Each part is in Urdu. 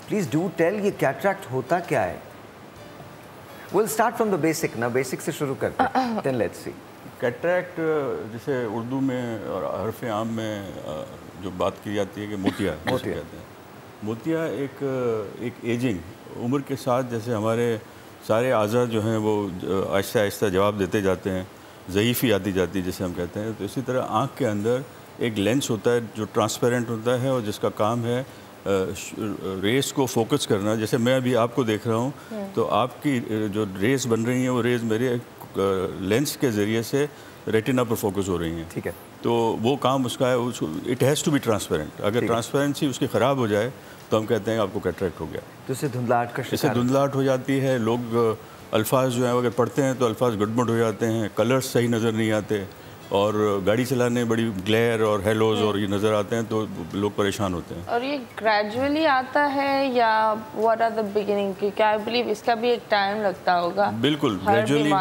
پلیز ڈو ٹیل یہ کیٹریکٹ ہوتا کیا ہے؟ we'll start from the basic نا، بیسک سے شروع کرتے ہیں then let's see. کیٹریکٹ جسے اردو میں اور حرف عام میں جو بات کی جاتی ہے کہ موتیا کہتے ہیں. موتیا ایک ایجنگ عمر کے ساتھ جیسے ہمارے سارے اعضاء جو ہیں وہ آہستہ آہستہ جواب دیتے جاتے ہیں، ضعیفی آتی جاتی ہے جسے ہم کہتے ہیں. تو اسی طرح آنکھ کے اندر ایک لینس ہوتا ہے جو ٹرانسپیرنٹ ہوتا ہے اور جس کا کام ہے ریز کو فوکس کرنا. جیسے میں ابھی آپ کو دیکھ رہا ہوں تو آپ کی جو ریز بن رہی ہیں وہ ریز میرے لینس کے ذریعے سے ریٹنا پر فوکس ہو رہی ہیں. ٹھیک ہے. تو وہ کام اس کا ہے، it has to be transparent. اگر ٹرانسپیرنسی اس کی خراب ہو جائے تو ہم کہتے ہیں آپ کو کیٹریکٹ ہو گیا. تو اسے دھندلاہٹ کا شکار، اس سے دھندلاہٹ ہو جاتی ہے. لوگ الفاظ جو ہیں اگر پڑھتے ہیں تو الفاظ گڑبڑ ہو جاتے ہیں، کلرز صحیح نظر نہیں آتے، اور گاڑی چلانے بڑی گلیئر اور ہیلوز اور یہ نظر آتے ہیں تو لوگ پریشان ہوتے ہیں. اور یہ گریجولی آتا ہے یا واٹ آر دا بگننگ؟ کیونکہ آئی بلیو اس کا بھی ایک ٹائم لگتا ہوگا. بالکل گریجولی،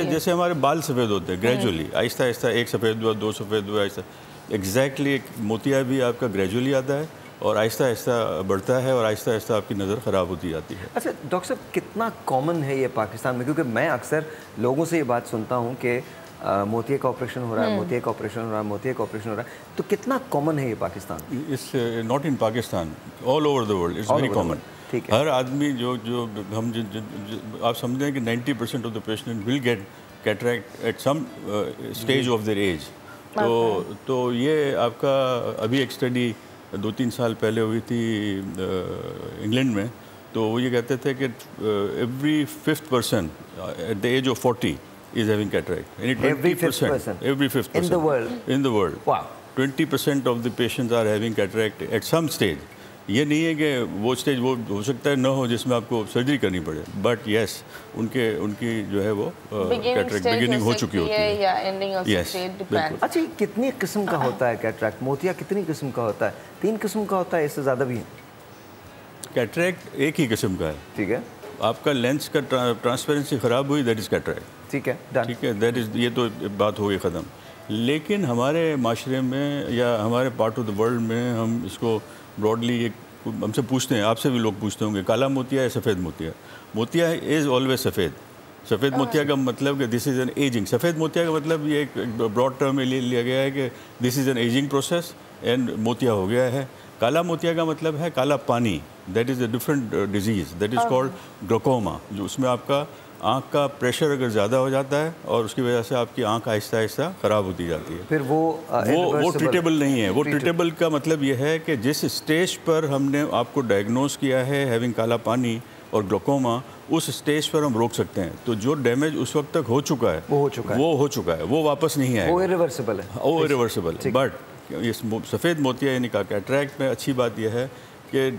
جیسے ہمارے بال سفید ہوتے ہیں گریجولی، آہستہ آہستہ ایک سفید ہوا، دو سفید ہوا، آہستہ. ایگزیکٹلی ایک موتیا بھی آپ کا گریجولی آتا ہے اور آہستہ آہستہ بڑھتا ہے اور آہستہ آہستہ آپ کی نظر خراب ہوتی جاتی ہے. اچھا ڈاکٹر صاحب، کتنا کامن ہے یہ پاکستان میں؟ کیونکہ میں اکثر لوگوں سے یہ بات سنتا ہوں کہ موتیا کا آپریشن ہو رہا ہے، موتیا کا آپریشن ہو رہا ہے، موتیا کا آپریشن ہو رہا ہے. تو کتنا کامن ہے یہ Pakistan? It's not in Pakistan, all over the world it's very common. ہر آدمی جو ہم آپ سمجھیں کہ 90% of the patient will get cataract at some stage of their age. تو یہ آپ کا ابھی ایک اسٹڈی 2-3 سال پہلے ہوئی تھی انگلینڈ میں. تو وہ یہ کہتے تھے کہ every 5th person at the age of 40 is having cataract. Every 5th person? Every 5th person. In the world? In the world. Wow. 20% of the patients are having cataract at some stage. یہ نہیں ہے کہ وہ اسٹیج وہ ہو سکتا ہے نہ ہو جس میں آپ کو سرجری کرنی پڑے، بٹ یس ان کی جو ہے وہ کیٹریکٹ بگننگ ہو چکی ہوتی ہے. یس. اچھا کتنی قسم کا ہوتا ہے کیٹریکٹ؟ موتیا کتنی قسم کا ہوتا ہے؟ 3 قسم کا ہوتا ہے، اس سے زیادہ بھی ہے؟ کیٹریکٹ ایک ہی قسم کا ہے. ٹھیک ہے. آپ کا لینس کا ٹرانسپیرنسی خراب ہوئی، دیٹ از کیٹریکٹ. ٹھیک ہے. ٹھیک ہے، دیٹ از، یہ تو بات ہو گئی ختم. لیکن ہمارے معاشرے میں یا ہمارے پارٹ آف دا ورلڈ میں ہم اس کو براڈلی ہم سے پوچھتے ہیں، آپ سے بھی لوگ پوچھتے ہوں گے کالا موتیا ہے سفید موتیا. موتیا از آلویز سفید. سفید موتیا کا مطلب کہ دس از این ایجنگ. سفید موتیا کا مطلب یہ ایک براڈ ٹرم لیا گیا ہے کہ this is an ageing process and موتیا ہو گیا ہے. کالا موتیا کا مطلب ہے کالا پانی. That is a different disease, that is called glaucoma, جو اس میں آپ کا آنکھ کا پریشر اگر زیادہ ہو جاتا ہے اور اس کی وجہ سے آپ کی آنکھ آہستہ آہستہ خراب ہوتی جاتی ہے. پھر وہ ٹریٹیبل نہیں ہے. وہ ٹریٹیبل کا مطلب یہ ہے کہ جس اسٹیج پر ہم نے آپ کو ڈائگنوز کیا ہے ہیونگ کالا پانی اور گلوکوما، اس اسٹیج پر ہم روک سکتے ہیں. تو جو ڈیمیج اس وقت تک ہو چکا ہے وہ ہو چکا ہے، وہ واپس نہیں آئے گا. وہ ایریورسیبل ہے. وہ ایریورسیبل ہے. بٹ اس سفید موتیا یعنی کیٹریکٹ میں اچھی بات یہ ہے کہ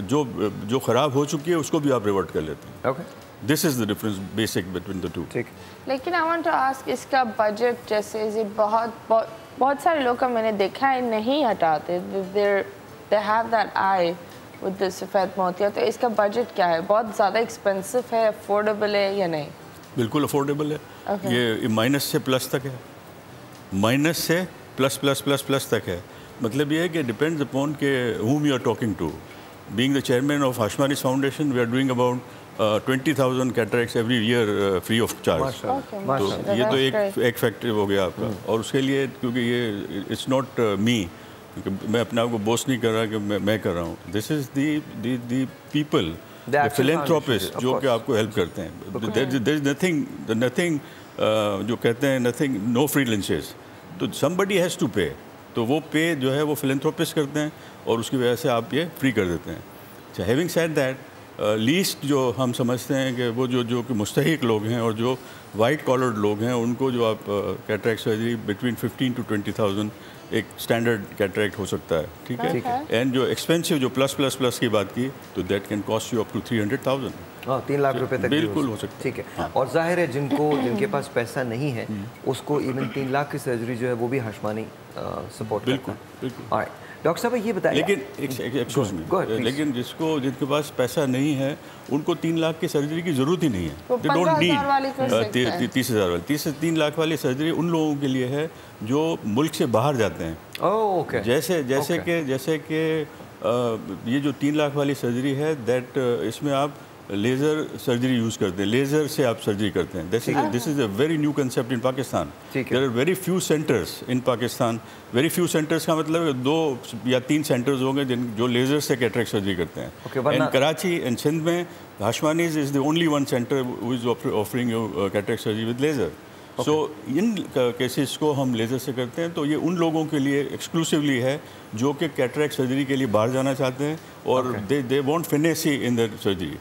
جو خراب ہو چکی ہے اس کو بھی آپ ریورٹ کر لیتے ہیں. Okay. This is the difference basic between the two. ٹھیک. لیکن I want to ask اس کا بجٹ جیسے بہت سارے لوگ کا میں نے دیکھا ہے نہیں ہٹاتے. They have that eye with the سفید موتیا. تو اس کا بجٹ کیا ہے؟ بہت زیادہ ایکسپینسو ہے، افورڈیبل ہے یا نہیں؟ بالکل افورڈیبل ہے. یہ مائنس سے پلس تک ہے، مائنس سے پلس پلس پلس پلس تک ہے. مطلب یہ ہے کہ ڈپینڈز اپون کہ whom you are talking to. Being the chairman of Hashmanis Foundation, we are doing about 20,000 cataracts every year free of charge. تو یہ تو ایک فیکٹر ہو گیا آپ کا. اور اس کے لیے کیونکہ یہ اٹس ناٹ می، میں اپنے آپ کو بوسٹ نہیں کر رہا کہ میں کر رہا ہوں. دس از دی پیپل، دی فلینتھروپسٹ جو کہ آپ کو ہیلپ کرتے ہیں. دیر از نتھنگ جو کہتے ہیں نتھنگ، نو فری لنچز. تو somebody has to pay. تو وہ پے جو ہے وہ فلینتھروپسٹ کرتے ہیں اور اس کی وجہ سے آپ یہ فری کر دیتے ہیں. ہیونگ سیڈ دیٹ، لیسٹ جو ہم سمجھتے ہیں کہ وہ جو کہ مستحق لوگ ہیں اور جو وائٹ کالرڈ لوگ ہیں ان کو جو آپ کیٹریکٹ سرجری بٹوین 15,000 to 20,000 ایک اسٹینڈرڈ کیٹریکٹ ہو سکتا ہے. ٹھیک ہے. اینڈ جو ایکسپینسو جو پلس پلس پلس کی بات کی تو that can cost you up to 300,000. 3 lakh روپے تک بالکل ہو سکتا ہے. ٹھیک ہے. اور ظاہر ہے جن کے پاس پیسہ نہیں ہے اس کو ایون 3 لاکھ کی سرجری جو ہے وہ بھی ہاشمانی سپورٹ کرتا ہے. بالکل. ڈاکٹر صاحب یہ بتائیے، لیکن جن کے پاس پیسہ نہیں ہے ان کو 3 لاکھ کی سرجری کی ضرورت ہی نہیں ہے. دے ڈونٹ نیڈ 30,000 والی. 3 لاکھ والی سرجری ان لوگوں کے لیے ہے جو ملک سے باہر جاتے ہیں. جیسے کہ یہ جو 3 لاکھ والی سرجری ہے دیٹ اس میں آپ لیزر سرجری یوز کرتے ہیں, لیزر سے آپ سرجری کرتے ہیں. This is a very new concept in Pakistan. There are very few centres in Pakistan. Very few centres کا مطلب 2 یا 3 سینٹرز ہوں گے جو لیزر سے کیٹریکٹ سرجری کرتے ہیں. ان کراچی اینڈ سندھ میں Hashmanis is the only one centre who is offering you cataract surgery with laser. So ان کیسز کو ہم لیزر سے کرتے ہیں. تو یہ ان لوگوں کے لیے ایکسکلوسیولی ہے جو کہ کیٹریکٹ سرجری کے لیے باہر جانا چاہتے ہیں اور they want finesse in their surgery.